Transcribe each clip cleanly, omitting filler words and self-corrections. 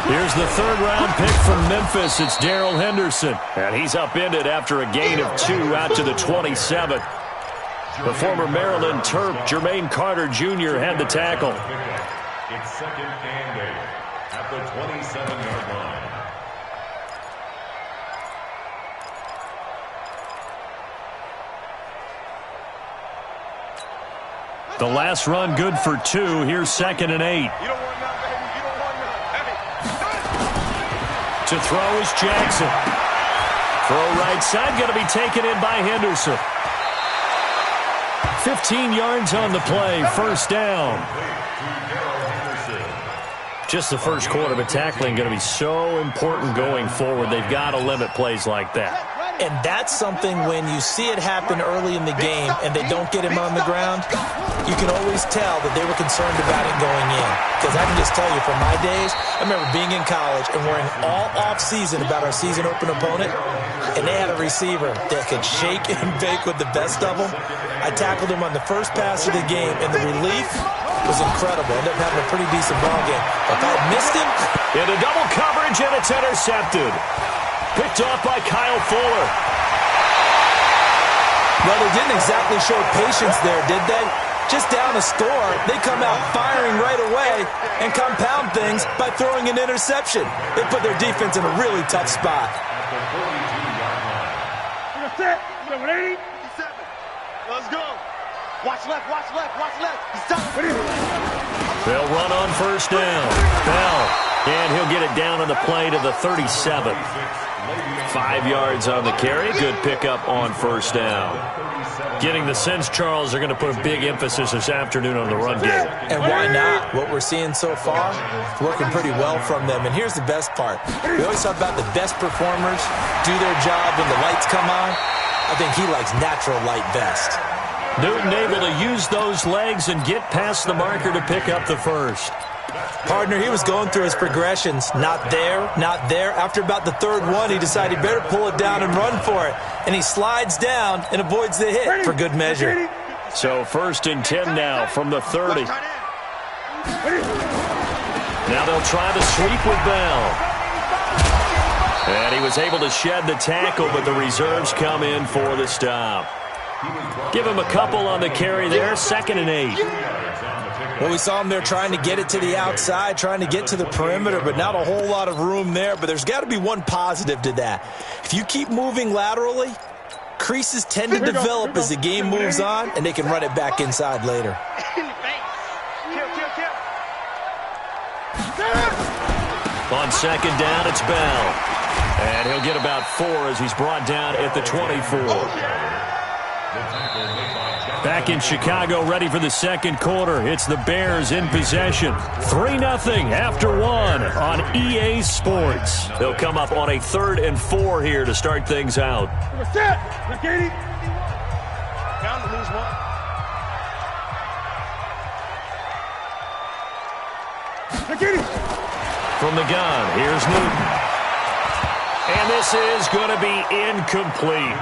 Here's the third-round pick from Memphis. It's Darrell Henderson. And he's upended after a gain of 2 out to the 27th. The former Maryland Terp, Jermaine Carter Jr., had the tackle. It's second and 8 at the 27-yard line. The last run good for 2. Here's second and 8. To throw is Jackson. Throw right side, going to be taken in by Henderson. 15 yards on the play, first down. Just the first quarter, but tackling going to be so important going forward. They've got to limit plays like that. And that's something when you see it happen early in the game and they don't get him on the ground, you can always tell that they were concerned about it going in. Because I can just tell you from my days, I remember being in college and worrying all off-season about our season-open opponent, and they had a receiver that could shake and bake with the best of them. I tackled him on the first pass of the game, and the relief was incredible. Ended up having a pretty decent ball game. If I had missed him... Into double coverage, and it's intercepted. Picked off by Kyle Fuller. Well, they didn't exactly show patience there, did they? Just down a score, they come out firing right away and compound things by throwing an interception. They put their defense in a really tough spot. Set. 180. 57. Let's go. Watch left, watch left, watch left. They'll run on first down. Bell. And he'll get it down on the play to the 37th. 5 yards on the carry. Good pickup on first down. Getting the sense, Charles, they're going to put a big emphasis this afternoon on the run game. And why not? What we're seeing so far, working pretty well from them. And here's the best part. We always talk about the best performers do their job when the lights come on. I think he likes natural light best. Newton able to use those legs and get past the marker to pick up the first. Partner, he was going through his progressions. Not there, not there. After about the third one, he decided he better pull it down and run for it. And he slides down and avoids the hit for good measure. So first and 10 now from the 30. Now they'll try the sweep with Bell. And he was able to shed the tackle, but the reserves come in for the stop. Give him a couple on the carry there. Second and 8. Well, we saw him there trying to get it to the outside, trying to get to the perimeter, but not a whole lot of room there. But there's got to be one positive to that. If you keep moving laterally, creases tend to develop as the game moves on, and they can run it back inside later. On second down, it's Bell. And he'll get about 4 as he's brought down at the 24. Back in Chicago, ready for the second quarter. It's the Bears in possession. 3-0 after 1 on EA Sports. They'll come up on a 3rd and 4 here to start things out. From the gun, here's Newton. And this is going to be incomplete.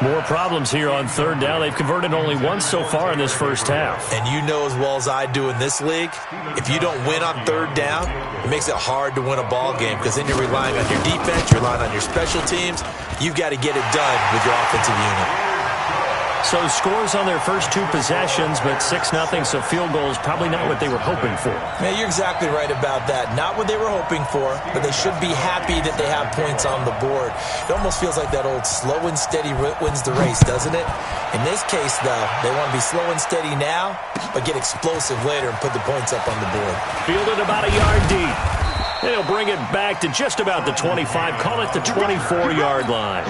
More problems here on third down. They've converted only once so far in this first half. And you know as well as I do in this league, if you don't win on third down, it makes it hard to win a ball game because then you're relying on your defense, you're relying on your special teams. You've got to get it done with your offensive unit. So scores on their first 2 possessions, but 6-0, so field goals probably not what they were hoping for. Man, you're exactly right about that. Not what they were hoping for, but they should be happy that they have points on the board. It almost feels like that old slow and steady wins the race, doesn't it? In this case, though, they want to be slow and steady now, but get explosive later and put the points up on the board. Fielded about a yard deep. And he'll bring it back to just about the 25. Call it the 24-yard line.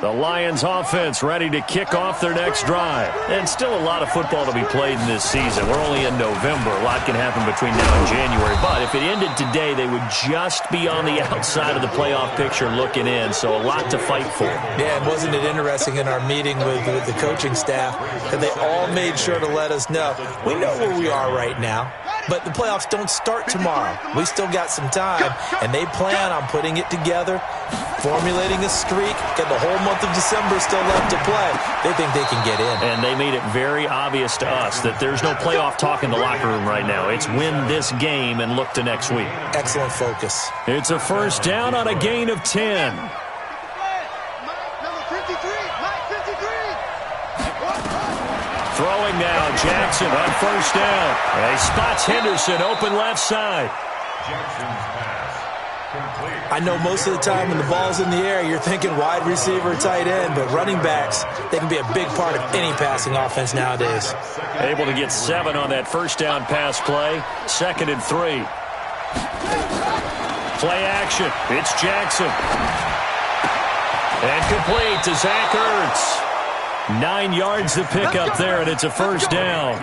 The Lions offense ready to kick off their next drive. And still a lot of football to be played in this season. We're only in November. A lot can happen between now and January. But if it ended today, they would just be on the outside of the playoff picture looking in. So a lot to fight for. Yeah, and wasn't it interesting in our meeting with the coaching staff that they all made sure to let us know, we know where we are right now. but the playoffs don't start tomorrow. We still got some time, and they plan on putting it together, formulating a streak, got the whole month of December still left to play. They think they can get in. And they made it very obvious to us that there's no playoff talk in the locker room right now. It's win this game and look to next week. Excellent focus. It's a first down on a gain of 10. Throwing now, Jackson on first down. And he spots Henderson open left side. Jackson's pass complete. I know most of the time when the ball's in the air, you're thinking wide receiver, tight end, but running backs, they can be a big part of any passing offense nowadays. Able to get 7 on that first down pass play. 2nd and 3. Play action. It's Jackson. And complete to Zach Ertz. 9 yards to pick up there, and it's a first down.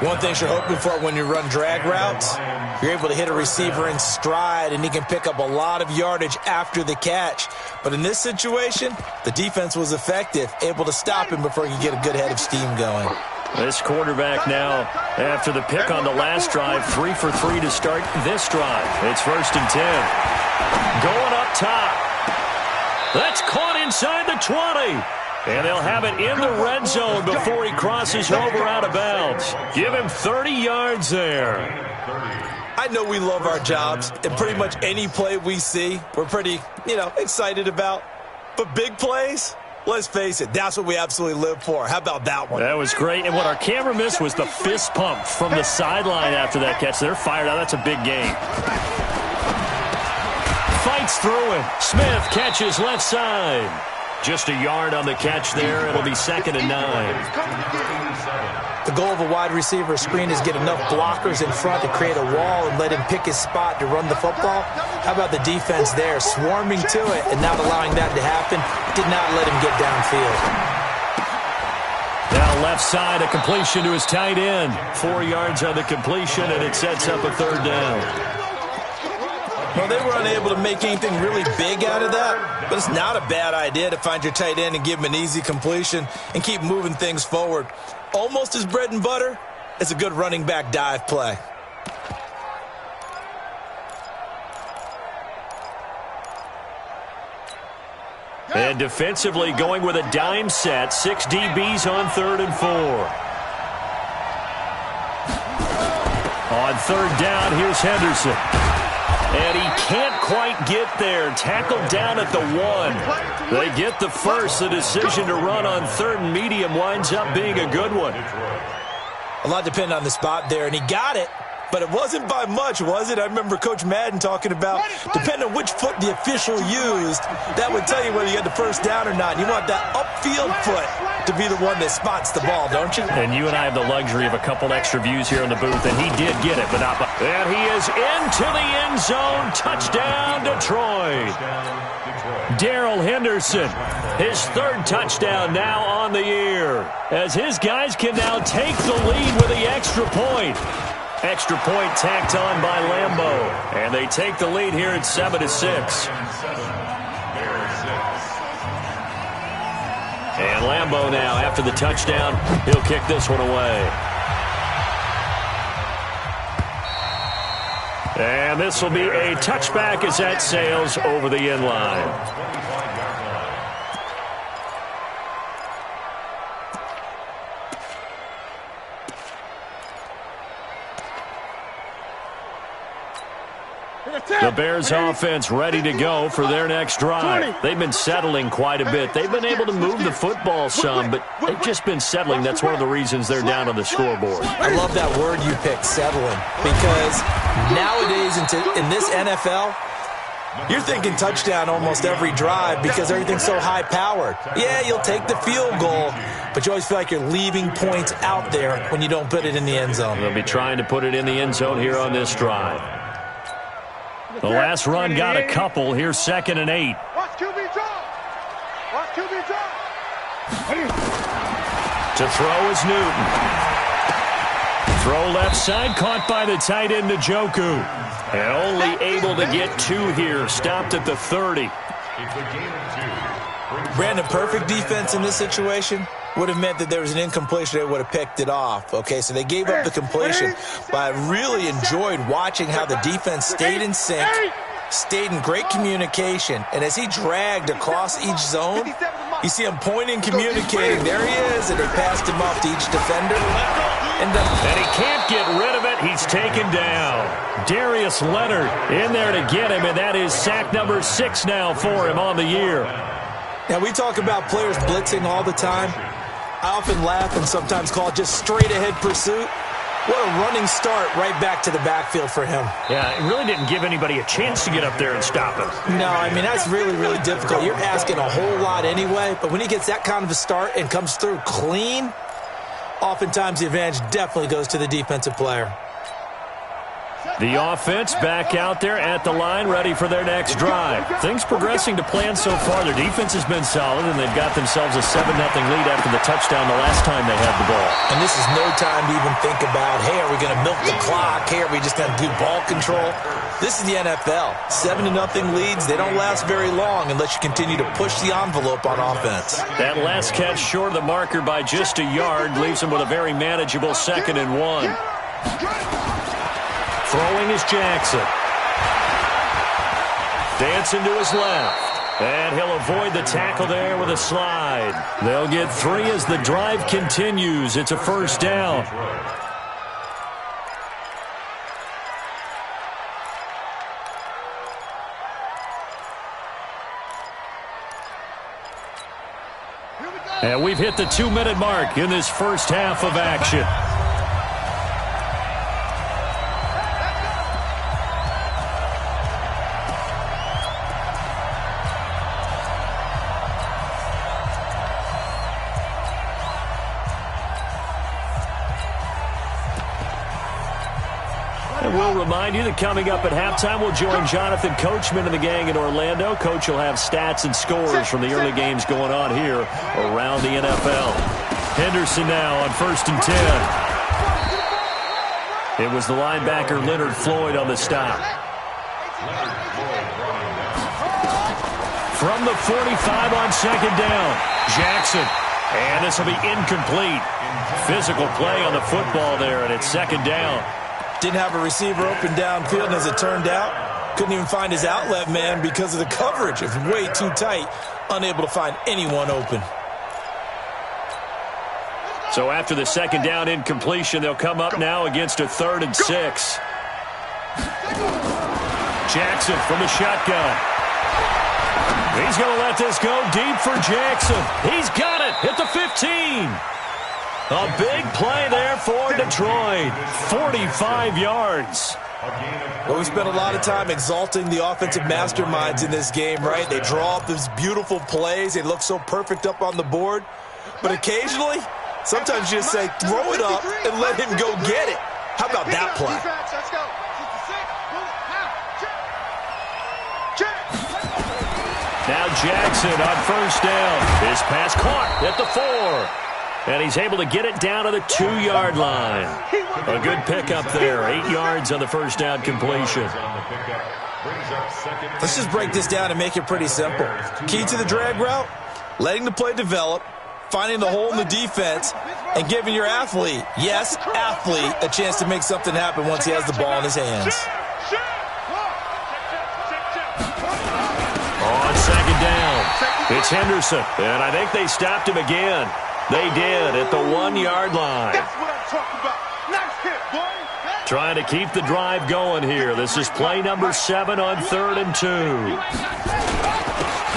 One thing you're hoping for when you run drag routes, you're able to hit a receiver in stride, and he can pick up a lot of yardage after the catch. But in this situation, the defense was effective, able to stop him before he could get a good head of steam going. This quarterback now, after the pick on the last drive, 3 for 3 to start this drive. It's 1st and 10. Going up top. That's caught inside the 20. And they'll have it in the red zone before he crosses over out of bounds. Give him 30 yards there. I know we love our jobs, and pretty much any play we see, we're pretty, excited about. But big plays, let's face it, that's what we absolutely live for. How about that one? That was great. And what our camera missed was the fist pump from the sideline after that catch. They're fired out. That's a big game. Fights through him. Smith catches left side. Just a yard on the catch there. It'll be 2nd and 9. The goal of a wide receiver screen is get enough blockers in front to create a wall and let him pick his spot to run the football. How about the defense there, swarming to it and not allowing that to happen? Did not let him get downfield. Now left side, a completion to his tight end. 4 yards on the completion, and it sets up a 3rd down. Well, they were unable to make anything really big out of that, but it's not a bad idea to find your tight end and give him an easy completion and keep moving things forward. Almost his bread and butter. It's a good running back dive play. And defensively going with a dime set. 6 DBs on 3rd and 4. On 3rd down, here's Henderson. And he can't quite get there. Tackled down at the 1. They get the first. The decision to run on 3rd and medium winds up being a good one. A lot depended on the spot there, and he got it. But it wasn't by much, was it? I remember Coach Madden talking about, depending on which foot the official used, that would tell you whether you had the first down or not. You want that upfield foot to be the one that spots the ball, don't you? And you and I have the luxury of a couple extra views here in the booth, and he did get it, but not by. And he is into the end zone. Touchdown, Detroit. Darrell Henderson, his 3rd touchdown now on the year, as his guys can now take the lead with the extra point. Extra point tacked on by Lambeau. And they take the lead here at 7-6. And Lambeau now, after the touchdown, he'll kick this one away. And this will be a touchback as that sails over the end line. The Bears offense ready to go for their next drive. They've been settling quite a bit. They've been able to move the football some, but they've just been settling. That's one of the reasons they're down on the scoreboard. I love that word you picked, settling, because nowadays in this NFL, you're thinking touchdown almost every drive because everything's so high-powered. Yeah, you'll take the field goal, but you always feel like you're leaving points out there when you don't put it in the end zone. They'll be trying to put it in the end zone here on this drive. The last run got a couple. Here's 2nd and 8. Watch QB draw. Watch QB draw. To throw is Newton. Throw left side, caught by the tight end, Njoku. And only able to get 2 here. Stopped at the 30. Brandon, perfect defense in this situation. would have meant that there was an incompletion. They would have picked it off. Okay, so they gave up the completion, but I really enjoyed watching how the defense stayed in sync, stayed in great communication, and as he dragged across each zone, you see him pointing, communicating. There he is, and they passed him off to each defender. And he can't get rid of it. He's taken down. Darius Leonard in there to get him, and that is sack number 6 now for him on the year. Now, we talk about players blitzing all the time. I often laugh and sometimes call it just straight-ahead pursuit. What a running start right back to the backfield for him. Yeah, it really didn't give anybody a chance to get up there and stop him. No, I mean, that's really, really difficult. You're asking a whole lot anyway, but when he gets that kind of a start and comes through clean, oftentimes the advantage definitely goes to the defensive player. The offense back out there at the line, ready for their next drive. Things progressing to plan so far. Their defense has been solid, and they've got themselves a 7-0 lead after the touchdown the last time they had the ball. And this is no time to even think about, hey, are we going to milk the clock? Hey, are we just going to do ball control? This is the NFL. 7-0 leads, they don't last very long unless you continue to push the envelope on offense. That last catch short of the marker by just a yard leaves them with a very manageable 2nd and 1. Throwing is Jackson. Dancing to his left. And he'll avoid the tackle there with a slide. They'll get 3 as the drive continues. It's a 1st down. And we've hit the 2-minute mark in this first half of action. We'll remind you that coming up at halftime, we'll join Jonathan Coachman and the gang in Orlando. Coach will have stats and scores from the early games going on here around the NFL. Henderson now on 1st and 10. It was the linebacker Leonard Floyd on the stop. From the 45 on 2nd down, Jackson. And this will be incomplete. Physical play on the football there, and it's 2nd down. Didn't have a receiver open downfield, and as it turned out, couldn't even find his outlet man because of the coverage. It was way too tight, unable to find anyone open. So after the 2nd down incompletion, they'll come up now against a 3rd and 6. Jackson from the shotgun. He's going to let this go deep for Jackson. He's got it at the 15. A big play there for Detroit. 45 yards. Well, we spent a lot of time exalting the offensive masterminds in this game, right? They draw up these beautiful plays. They look so perfect up on the board. But occasionally, sometimes you just say, throw it up and let him go get it. How about that play? Now Jackson on 1st down. His pass caught at the 4. And he's able to get it down to the 2-yard line. A good pickup there. 8 yards on the 1st down completion. Let's just break this down and make it pretty simple. Key to the drag route, letting the play develop, finding the hole in the defense, and giving your athlete, yes, athlete, a chance to make something happen once he has the ball in his hands. On 2nd down, it's Henderson. And I think they stopped him again. They did at the 1-yard line. That's what I'm talking about. Nice hit, boy. Trying to keep the drive going here. This is play number 7 on 3rd and 2.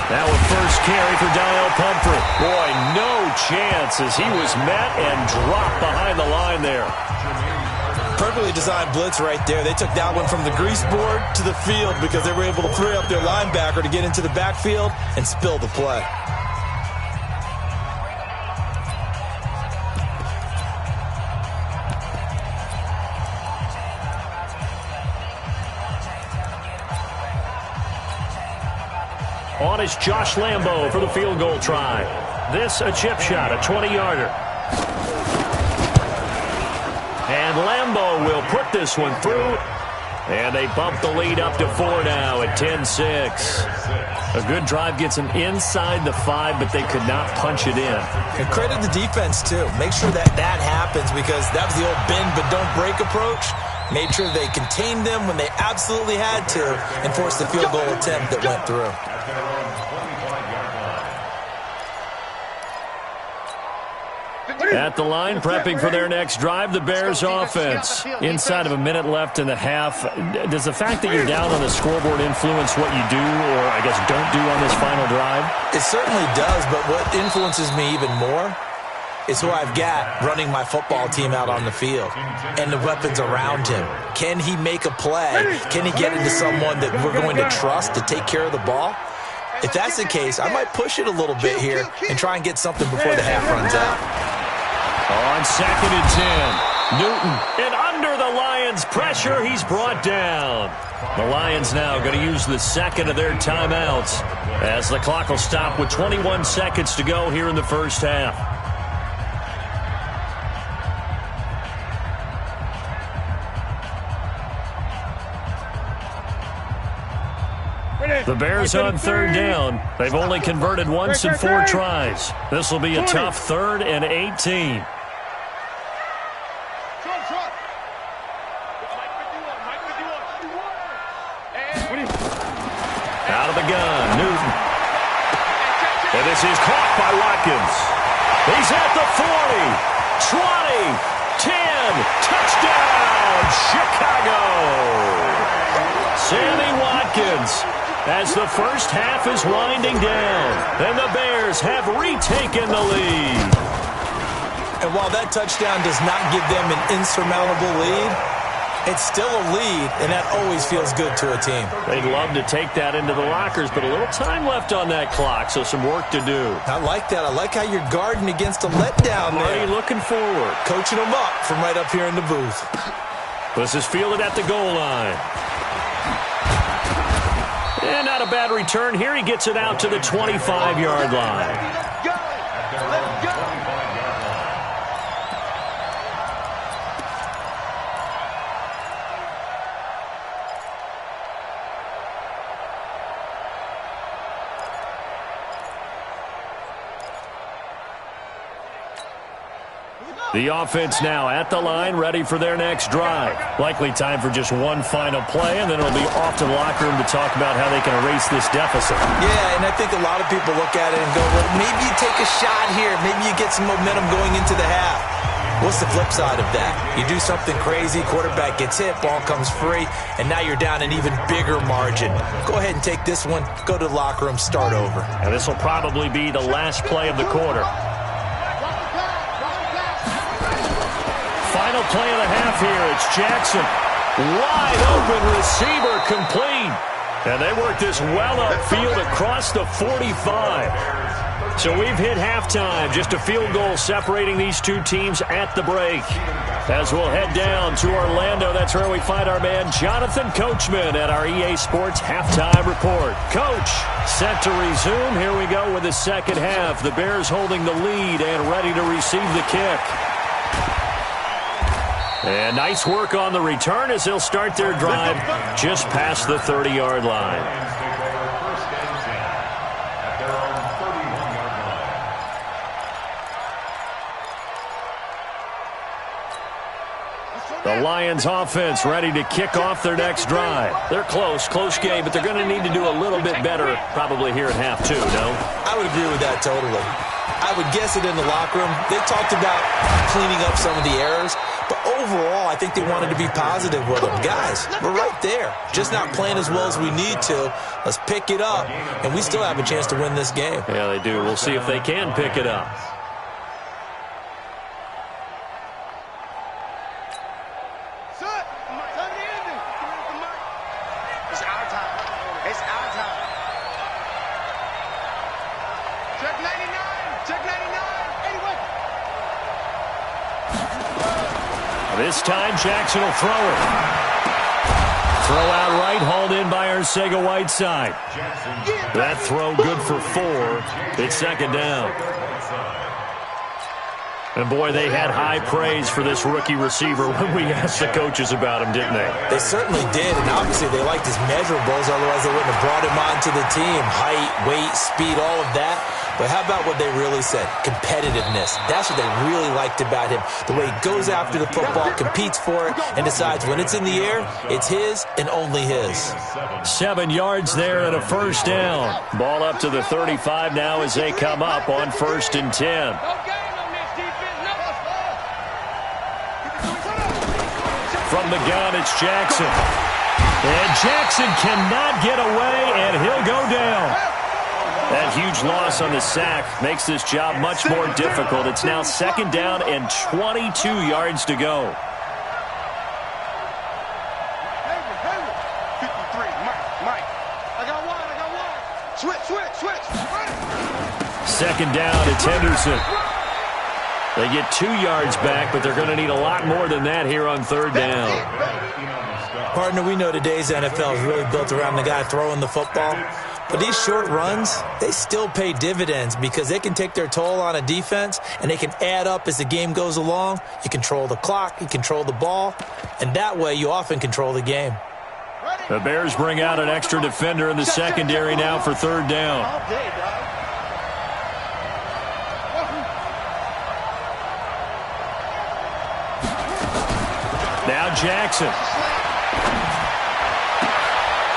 Now a first carry for Daniel Pumphrey. Boy, no chance as he was met and dropped behind the line there. Perfectly designed blitz right there. They took that one from the grease board to the field because they were able to free up their linebacker to get into the backfield and spill the play. On is Josh Lambo for the field goal try. This a chip shot, a 20-yarder. And Lambo will put this one through. And they bump the lead up to 4 now at 10-6. A good drive gets them inside the 5, but they could not punch it in. And credit the defense, too. Make sure that happens, because that was the old bend but don't break approach. Made sure they contained them when they absolutely had to and forced the field goal attempt that went through. At the line, prepping for their next drive, the Bears offense. Inside of a minute left in the half, does the fact that you're down on the scoreboard influence what you do, or I guess don't do on this final drive? It certainly does, but what influences me even more is who I've got running my football team out on the field and the weapons around him. Can he make a play? Can he get into someone that we're going to trust to take care of the ball? If that's the case, I might push it a little bit here and try and get something before the half runs out. On 2nd and 10, Newton, and under the Lions' pressure, he's brought down. The Lions now going to use the second of their timeouts as the clock will stop with 21 seconds to go here in the first half. The Bears on 3rd down. They've only converted once in 4 tries. This will be a tough 3rd and 18. Out of the gun, Newton. And this is caught by Watkins. He's at the 40, 20, 10, touchdown, Chicago. Sammy Watkins, as the first half is winding down, and the Bears have retaken the lead. And while that touchdown does not give them an insurmountable lead, it's still a lead, and that always feels good to a team. They'd love to take that into the lockers, but a little time left on that clock, so some work to do. I like that. I like how you're guarding against a letdown there. Already looking forward. Coaching them up from right up here in the booth. This is fielded at the goal line. And not a bad return here. He gets it out to the 25-yard line. Let's go. Let's go. The offense now at the line, ready for their next drive. Likely time for just one final play, and then it'll be off to the locker room to talk about how they can erase this deficit. Yeah, and I think a lot of people look at it and go, well, maybe you take a shot here. Maybe you get some momentum going into the half. What's the flip side of that? You do something crazy, quarterback gets hit, ball comes free, and now you're down an even bigger margin. Go ahead and take this one, go to the locker room, start over. And this will probably be the last play of the quarter. Final play of the half here. It's Jackson. Wide open receiver complete. And they work this well upfield across the 45. So we've hit halftime. Just a field goal separating these two teams at the break. As we'll head down to Orlando, that's where we find our man Jonathan Coachman at our EA Sports Halftime Report. Coach, set to resume. Here we go with the second half. The Bears holding the lead and ready to receive the kick. And nice work on the return as they'll start their drive just past the 30-yard line. The Lions offense ready to kick off their next drive. They're close game, but they're going to need to do a little bit better probably here at half 2, no? I would agree with that totally. I would guess it in the locker room. They talked about cleaning up some of the errors, but overall, I think they wanted to be positive with them. Guys, we're right there. Just not playing as well as we need to. Let's pick it up, and we still have a chance to win this game. Yeah, they do. We'll see if they can pick it up. It's our time. It's our time. Check 99. Check 99. Anyway. This time, Jackson will throw it. Throw out right, hauled in by Arcega-Whiteside. That throw good for 4. It's second down. And, boy, they had high praise for this rookie receiver when we asked the coaches about him, didn't they? They certainly did, and obviously they liked his measurables, otherwise they wouldn't have brought him onto the team. Height, weight, speed, all of that. But how about what they really said? Competitiveness. That's what they really liked about him. The way he goes after the football, competes for it, and decides when it's in the air, it's his and only his. 7 yards there and a first down. Ball up to the 35 now as they come up on 1st and 10. From the gun, it's Jackson. And Jackson cannot get away, and he'll go down. That huge loss on the sack makes this job much more difficult. It's now 2nd down and 22 yards to go. 53, Mike. I got one. Switch. 2nd down, it's Henderson. They get 2 yards back, but they're going to need a lot more than that here on 3rd down. Partner, we know today's NFL is really built around the guy throwing the football. But these short runs, they still pay dividends because they can take their toll on a defense, and they can add up as the game goes along. You control the clock, you control the ball, and that way you often control the game. The Bears bring out an extra defender in the secondary now for 3rd down. Now Jackson.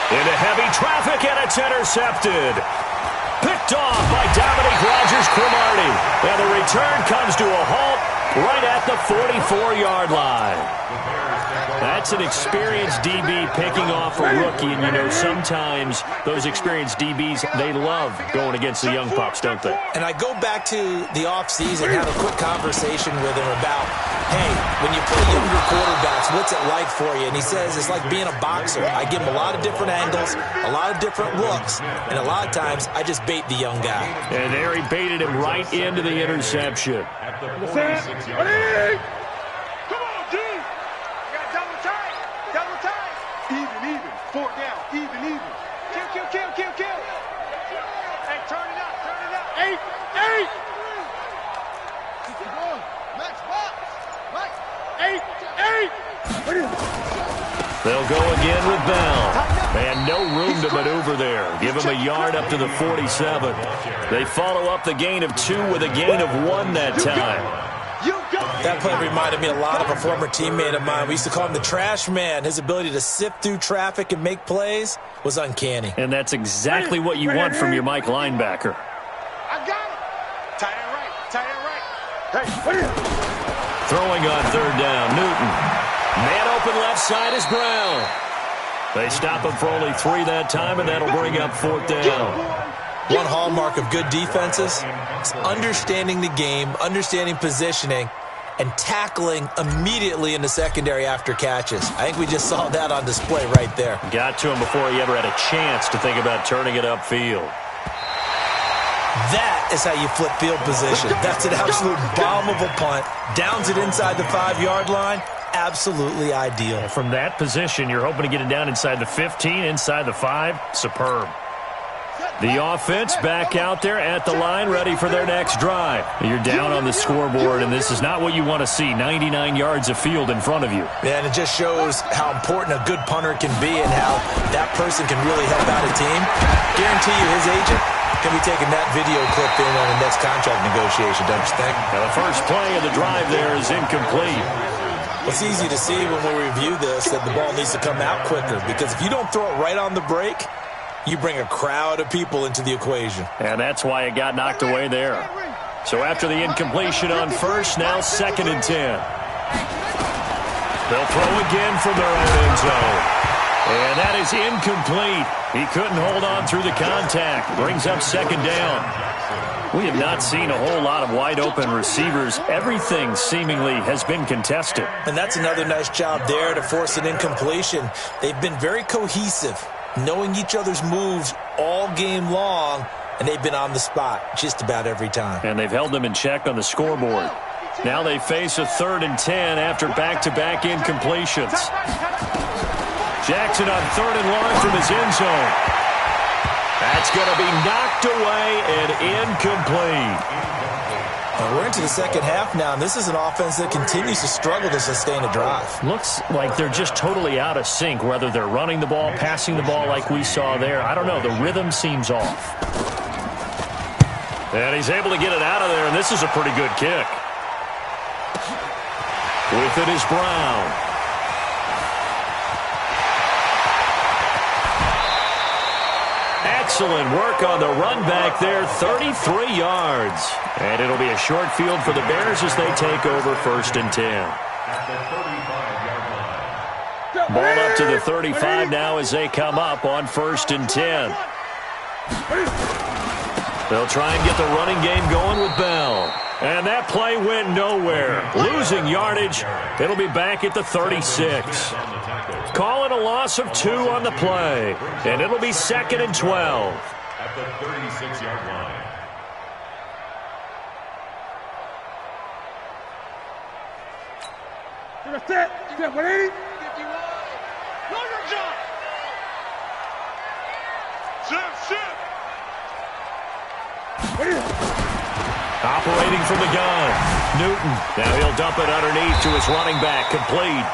Into heavy traffic, and it's intercepted. Picked off by Dominique Rodgers-Cromartie. And the return comes to a halt right at the 44-yard line. That's an experienced DB picking off a rookie, and you know sometimes those experienced DBs, they love going against the young pups, don't they? And I go back to the offseason, have a quick conversation with him about, hey, when you play younger quarterbacks, what's it like for you? And he says it's like being a boxer. I give him a lot of different angles, a lot of different looks, and a lot of times I just bait the young guy. And there he baited him right into the interception. Come on, dude. You got double time. Even. 4 down. Even. Kill. Hey, turn it up. 8. Max box. Mike. 8. They'll go again with Bell. And no room to maneuver there. Give him a yard up to the 47. They follow up the gain of 2 with a gain of 1 that time. That play reminded me a lot of a former teammate of mine. We used to call him the trash man. His ability to sift through traffic and make plays was uncanny. And that's exactly what you want from your Mike linebacker. I got it. Tight end right. Hey, Throwing on 3rd down, Newton. Man open left side is Brown. They stop him for only 3 that time, and that'll bring up 4th down. One hallmark of good defenses is understanding the game, understanding positioning, and tackling immediately in the secondary after catches. I think we just saw that on display right there. Got to him before he ever had a chance to think about turning it upfield. That is how you flip field position. That's an absolute bomb of a punt. Downs it inside the 5-yard line. Absolutely ideal. From that position, you're hoping to get it down inside the 15, inside the 5. Superb. The offense back out there at the line, ready for their next drive. You're down on the scoreboard, and this is not what you want to see, 99 yards of field in front of you. Yeah, and it just shows how important a good punter can be and how that person can really help out a team. Guarantee you his agent can be taking that video clip in on the next contract negotiation, don't you think? Now the first play of the drive there is incomplete. It's easy to see when we review this that the ball needs to come out quicker, because if you don't throw it right on the break, you bring a crowd of people into the equation. And that's why it got knocked away there. So after the incompletion on first, now 2nd and 10. They'll throw again from their own end zone. And that is incomplete. He couldn't hold on through the contact. Brings up 2nd down. We have not seen a whole lot of wide-open receivers. Everything seemingly has been contested. And that's another nice job there to force an incompletion. They've been very cohesive, knowing each other's moves all game long, and they've been on the spot just about every time. And they've held them in check on the scoreboard. Now they face a 3rd and 10 after back-to-back incompletions. Jackson on 3rd and long from his end zone. That's going to be knocked away and incomplete. And we're into the second half now, and this is an offense that continues to struggle to sustain a drive. Looks like they're just totally out of sync, whether they're running the ball, passing the ball like we saw there. I don't know. The rhythm seems off. And he's able to get it out of there, and this is a pretty good kick. With it is Brown. Excellent work on the run back there, 33 yards. And it'll be a short field for the Bears as they take over 1st and 10. Ball up to the 35 now as they come up on 1st and 10. They'll try and get the running game going with Bell. And that play went nowhere. Losing yardage. It'll be back at the 36. Call it a loss of 2 on the play. And it'll be 2nd and 12. At the 36-yard line. Step 180. 51. Jump. Shift. Operating from the gun. Newton. Now he'll dump it underneath to his running back. Complete.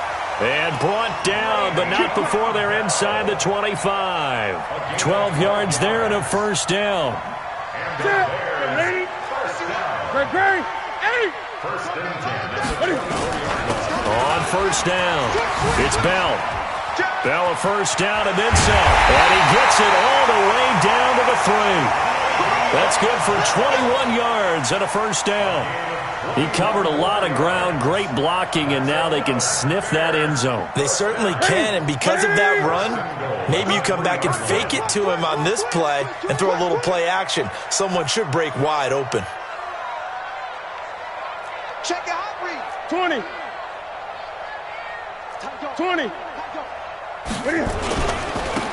And brought down, but not before they're inside the 25. 12 yards there and a 1st down. On 1st down, it's Bell. Bell a 1st down and then some. And he gets it all the way down to the 3. That's good for 21 yards and a 1st down. He covered a lot of ground, great blocking, and now they can sniff that end zone. They certainly can, and because of that run, maybe you come back and fake it to him on this play and throw a little play action. Someone should break wide open. Check your hot read. 20. 20.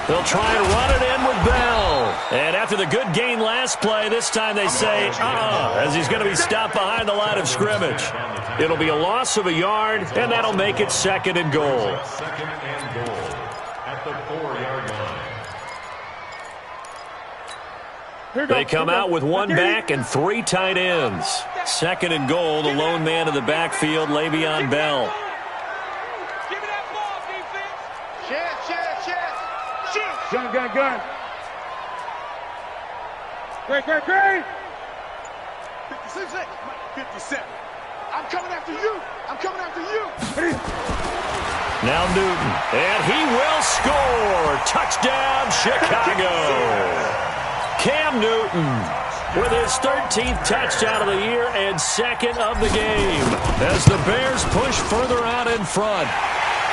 They'll try and run it in with Bell. And after the good gain last play, this time they say, as he's going to be stopped behind the line of scrimmage. It'll be a loss of a yard, and that'll make it 2nd and goal. 2nd and goal at the 4-yard line. They come out with 1 back and 3 tight ends. 2nd and goal, the lone man in the backfield, Le'Veon Bell. Give me that ball, defense. Gun. Great. 56. 57. I'm coming after you. Now Newton, and he will score. Touchdown, Chicago. Cam Newton with his 13th touchdown of the year and 2nd of the game as the Bears push further out in front.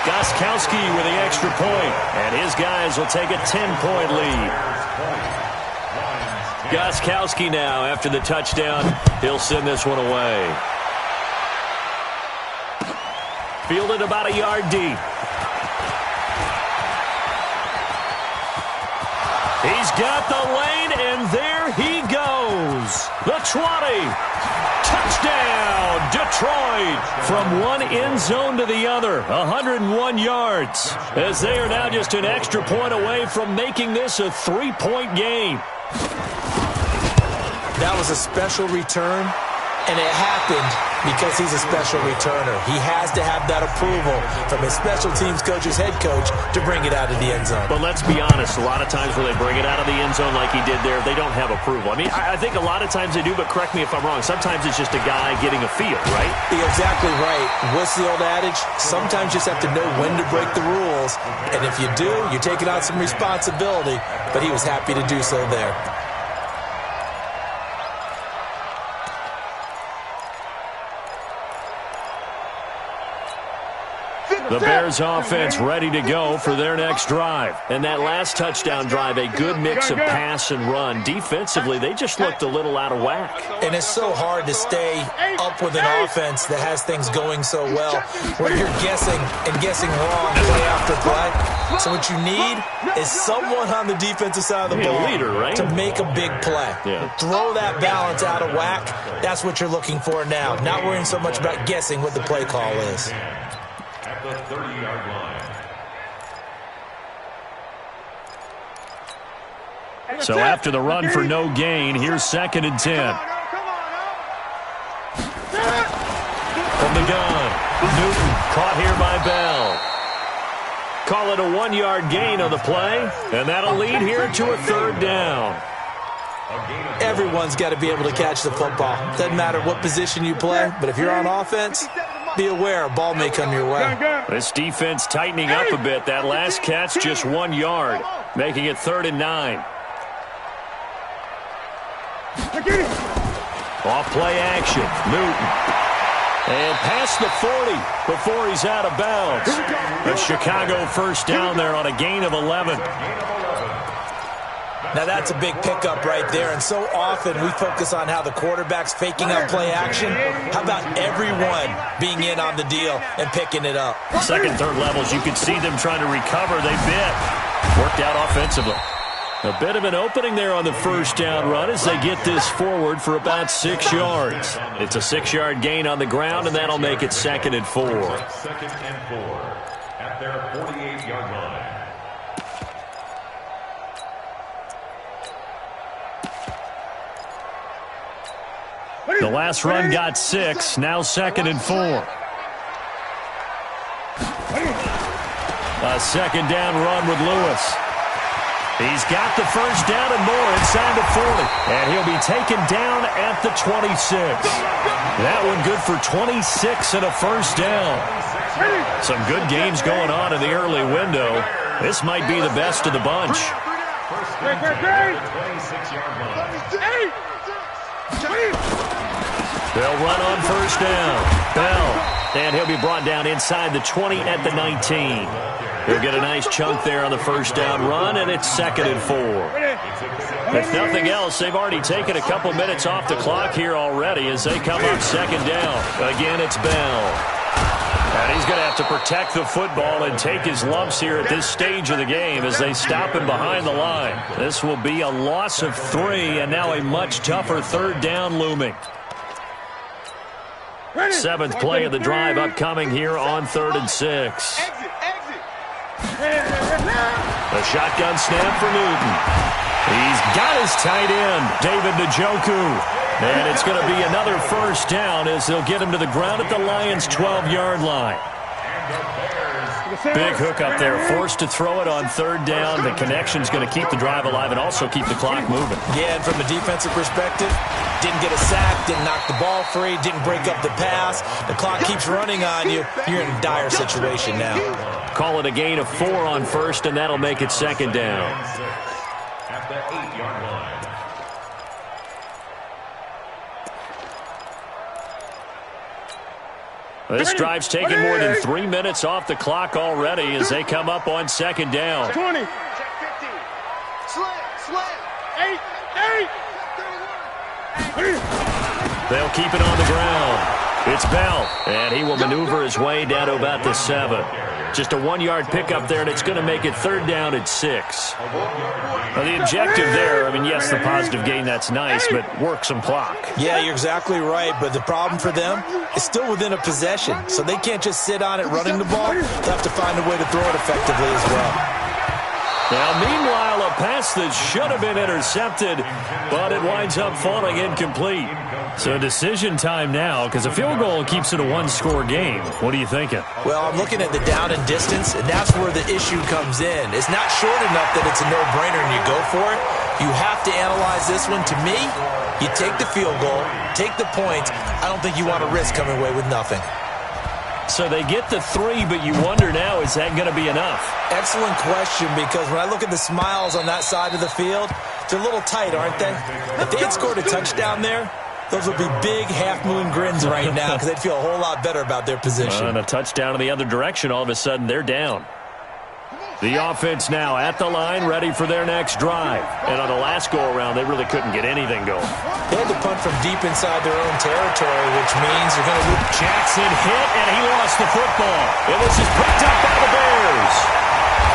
Gostkowski with the extra point, and his guys will take a 10-point lead. Gostkowski now, after the touchdown, he'll send this one away. Fielded about a yard deep. He's got the lane, and there he goes. The 20. Touchdown, Detroit. From one end zone to the other, 101 yards. As they are now just an extra point away from making this a 3-point game. That was a special return, and it happened because he's a special returner. He has to have that approval from his special teams coach, his head coach, to bring it out of the end zone. But let's be honest, a lot of times when they bring it out of the end zone like he did there, they don't have approval. I mean, I think a lot of times they do, but correct me if I'm wrong. Sometimes it's just a guy getting a feel, right? You're exactly right. What's the old adage? Sometimes you just have to know when to break the rules. And if you do, you're taking on some responsibility. But he was happy to do so there. The Bears offense ready to go for their next drive. And that last touchdown drive, a good mix of pass and run. Defensively, they just looked a little out of whack. And it's so hard to stay up with an offense that has things going so well, where you're guessing and guessing wrong play after play. So what you need is someone on the defensive side of the ball leader, right? to make a big play. Yeah. Throw that balance out of whack. That's what you're looking for now. Not worrying so much about guessing what the play call is. At the 30-yard line. So after the run for no gain, here's 2nd and 10. From the gun, Newton caught here by Bell. Call it a 1-yard gain on the play, and that'll lead here to a third down. Everyone's got to be able to catch the football. Doesn't matter what position you play, but if you're on offense, be aware a ball may come your way. This defense tightening up a bit. That last catch just 1 yard, making it 3rd and 9. Off play action, Newton. And past the 40 before he's out of bounds. A Chicago first down there on a gain of 11. Now that's a big pickup right there, and so often we focus on how the quarterback's faking out play action. How about everyone being in on the deal and picking it up? Second, third levels, you could see them trying to recover. They bit. Worked out offensively. A bit of an opening there on the first down run as they get this forward for about 6 yards. It's a 6-yard gain on the ground, and that'll make it 2nd and 4. 2nd and 4 at their 48-yard line. The last run got 6, now 2nd and 4. A second down run with Lewis. He's got the first down and more inside the 40. And he'll be taken down at the 26. That one good for 26 and a first down. Some good games going on in the early window. This might be the best of the bunch. They'll run on first down. Bell. And he'll be brought down inside the 20 at the 19. He'll get a nice chunk there on the first down run, and it's 2nd and 4. If nothing else, they've already taken a couple minutes off the clock here already as they come up 2nd down. Again, it's Bell. And he's going to have to protect the football and take his lumps here at this stage of the game as they stop him behind the line. This will be a loss of 3, and now a much tougher 3rd down looming. 7th play of the drive upcoming here on 3rd and 6. A shotgun snap for Newton. He's got his tight end, David Njoku. And it's going to be another first down as they'll get him to the ground at the Lions' 12-yard line. Big hook up there, forced to throw it on 3rd down. The connection's going to keep the drive alive and also keep the clock moving. Yeah, and from a defensive perspective, didn't get a sack, didn't knock the ball free, didn't break up the pass. The clock keeps running on you. You're in a dire situation now. Call it a gain of 4 on first, and that'll make it 2nd down. At the 8-yard line. This drive's taken more than 3 minutes off the clock already as they come up on 2nd down. 20. Slant. 8. They'll keep it on the ground. It's Bell, and he will maneuver his way down to about the 7. Just a 1-yard pickup there, and it's going to make it 3rd down at 6. Now, the objective there, I mean, yes, the positive gain, that's nice, but work some clock. Yeah, you're exactly right, but the problem for them is still within a possession, so they can't just sit on it running the ball. They'll have to find a way to throw it effectively as well. Now, meanwhile, a pass that should have been intercepted, but it winds up falling incomplete. So decision time now, because a field goal keeps it a 1-score game. What are you thinking? Well, I'm looking at the down and distance, and that's where the issue comes in. It's not short enough that it's a no-brainer and you go for it. You have to analyze this one. To me, you take the field goal, take the points. I don't think you want to risk coming away with nothing. So they get the 3, but you wonder now, is that going to be enough? Excellent question, because when I look at the smiles on that side of the field, they're a little tight, aren't they? If they had scored a touchdown there, those would be big half-moon grins right now because they'd feel a whole lot better about their position. And a touchdown in the other direction, all of a sudden they're down. The offense now at the line, ready for their next drive. And on the last go-around, they really couldn't get anything going. They had to punt from deep inside their own territory, which means they're going to lose. Jackson hit, and he lost the football. And this is picked up by the Bears.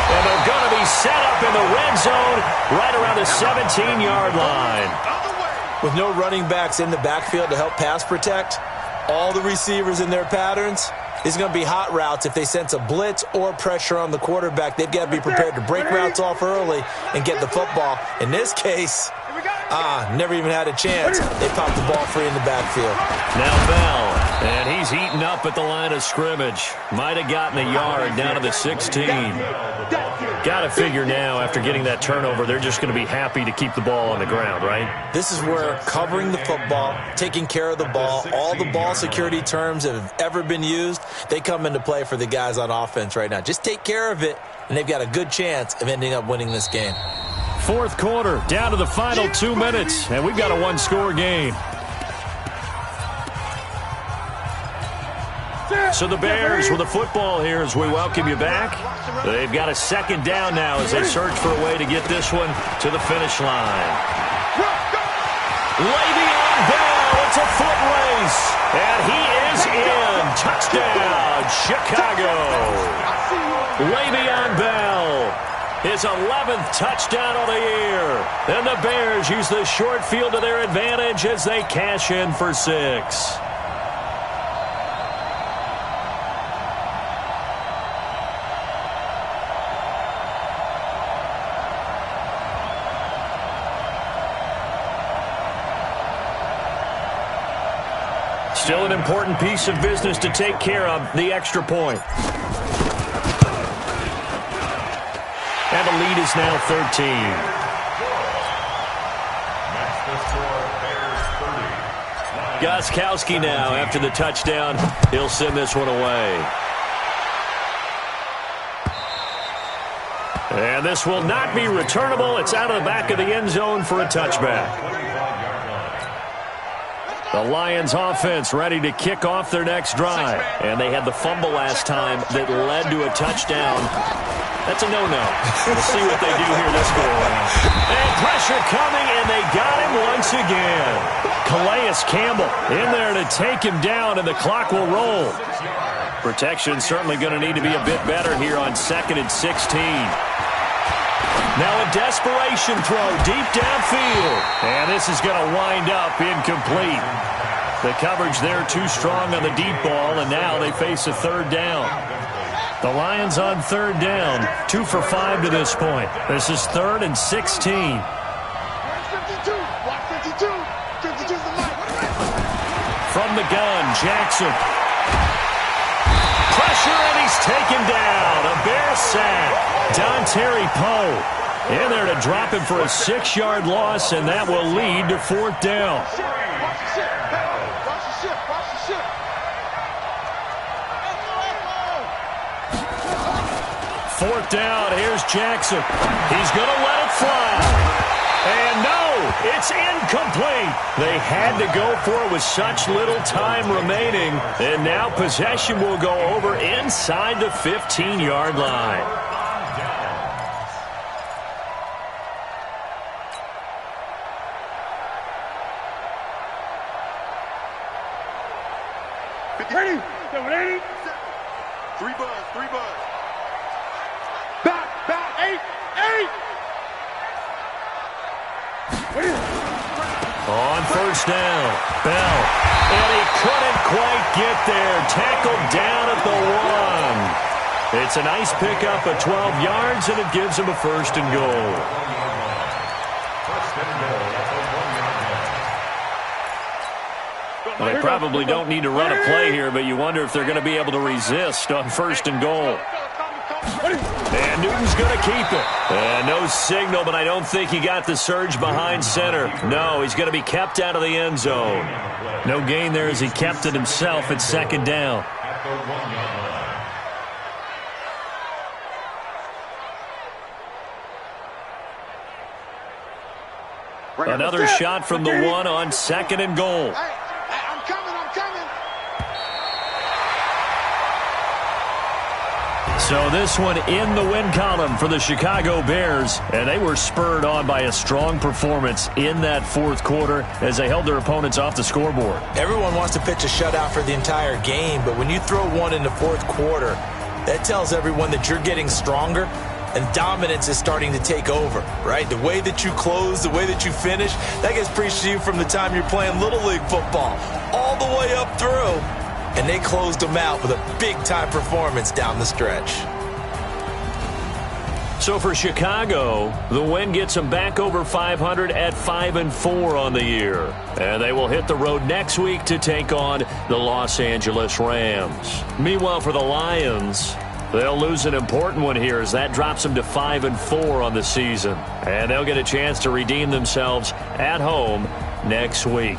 And they're going to be set up in the red zone right around the 17-yard line. With no running backs in the backfield to help pass protect, all the receivers in their patterns, these are going to be hot routes. If they sense a blitz or pressure on the quarterback, they've got to be prepared to break routes off early and get the football. In this case, never even had a chance. They popped the ball free in the backfield. Now Bell, And he's eaten up at the line of scrimmage. Might have gotten a yard down to the 16. Got to figure now, after getting that turnover, they're just going to be happy to keep the ball on the ground, right? This is where covering the football, taking care of the ball, all the ball security terms that have ever been used, they come into play for the guys on offense right now. Just take care of it, and they've got a good chance of ending up winning this game. Fourth quarter, down to the final 2 minutes, and we've got a one-score game. So the Bears with the football here as we welcome you back. They've got a second down now as they search for a way to get this one to the finish line. Le'Veon Bell, it's a foot race, and he is in. Touchdown, Chicago. Le'Veon Bell, his 11th touchdown of the year. And the Bears use the short field to their advantage as they cash in for 6. Still an important piece of business to take care of, the extra point. And the lead is now 13. Gostkowski now after the touchdown. He'll send this one away. And this will not be returnable. It's out of the back of the end zone for a touchback. The Lions offense ready to kick off their next drive. And they had the fumble last time that led to a touchdown. That's a no-no. We'll see what they do here this go-around. And pressure coming, and they got him once again. Calais Campbell in there to take him down, and the clock will roll. Protection certainly going to need to be a bit better here on 2nd and 16. Now a desperation throw deep downfield. And this is going to wind up incomplete. The coverage there too strong on the deep ball, and now they face a third down. The Lions on third down, 2 for 5 to this point. This is 3rd and 16. From the gun, Jackson. Pressure, and he's taken down. A Bear sack. Dontari Poe in there to drop him for a 6-yard loss, and that will lead to 4th down. Fourth down, here's Jackson. He's going to let it fly. And no, it's incomplete. They had to go for it with such little time remaining. And now possession will go over inside the 15-yard line. Ready? 3 buzz. Back, 8. On first down, Bell. And he couldn't quite get there. Tackled down at the 1. It's a nice pickup of 12 yards, and it gives him a 1st and goal. Well, they probably don't need to run a play here, but you wonder if they're going to be able to resist on 1st and goal. And Newton's going to keep it. And no signal, but I don't think he got the surge behind center. No, he's going to be kept out of the end zone. No gain there as he kept it himself at 2nd down. Another shot from the 1 on 2nd and goal. I'm coming. So this one in the win column for the Chicago Bears, and they were spurred on by a strong performance in that 4th quarter as they held their opponents off the scoreboard. Everyone wants to pitch a shutout for the entire game, but when you throw one in the 4th quarter, that tells everyone that you're getting stronger and dominance is starting to take over, right? The way that you close, the way that you finish, that gets preached to you from the time you're playing Little League football all the way up through. And they closed them out with a big-time performance down the stretch. So for Chicago, the win gets them back over 500 at 5-4 on the year. And they will hit the road next week to take on the Los Angeles Rams. Meanwhile, for the Lions, they'll lose an important one here as that drops them to 5-4 on the season. And they'll get a chance to redeem themselves at home next week.